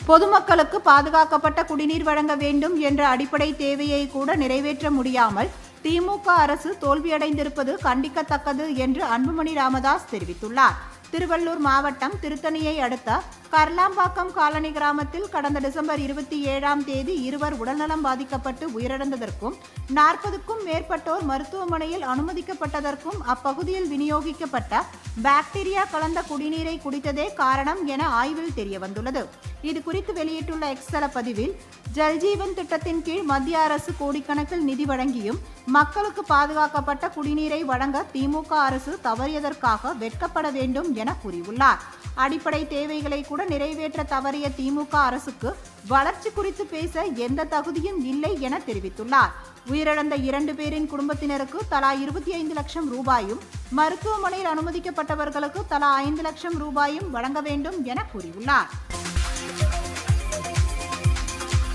பொதுமக்களுக்கு பாதுகாக்கப்பட்ட குடிநீர் வழங்க வேண்டும் என்ற அடிப்படை தேவையை கூட நிறைவேற்ற முடியாமல் திமுக அரசு தோல்வியடைந்திருப்பது கண்டிக்கத்தக்கது என்று அன்புமணி ராமதாஸ் தெரிவித்துள்ளார். திருவள்ளூர் மாவட்டம் திருத்தணியை அடுத்த கர்லாம்பாக்கம் காலனி கிராமத்தில் கடந்த டிசம்பர் 27ஆம் தேதி இருவர் உடல்நலம் பாதிக்கப்பட்டு உயிரிழந்ததற்கும் 40க்கும் மேற்பட்டோர் மருத்துவமனையில் அனுமதிக்கப்பட்டதற்கும் அப்பகுதியில் விநியோகிக்கப்பட்ட பாக்டீரியா கலந்த குடிநீரை குடித்ததே காரணம் என ஆய்வில் தெரியவந்துள்ளது. இது குறித்து வெளியிட்டுள்ள எக்ஸ் தள பதிவில், ஜல்ஜீவன் திட்டத்தின் கீழ் மத்திய அரசு கோடிக்கணக்கில் நிதி வழங்கியும் மக்களுக்கு பாதுகாக்கப்பட்ட குடிநீரை வழங்க திமுக அரசு தவறியதற்காக வெட்கப்பட வேண்டும் என கூறியுள்ளார். அடிப்படை தேவைகளை கூட நிறைவேற்ற தவறிய திமுக அரசுக்கு வளர்ச்சி குறித்து பேச எந்த தகுதியும் இல்லை என தெரிவித்துள்ளார். உயிரிழந்த 2 பேரின் குடும்பத்தினருக்கு தலா 25 லட்சம் ரூபாயும், மருத்துவமனையில் அனுமதிக்கப்பட்டவர்களுக்கு தலா 5 லட்சம் ரூபாயும் வழங்க வேண்டும் என கூறியுள்ளார்.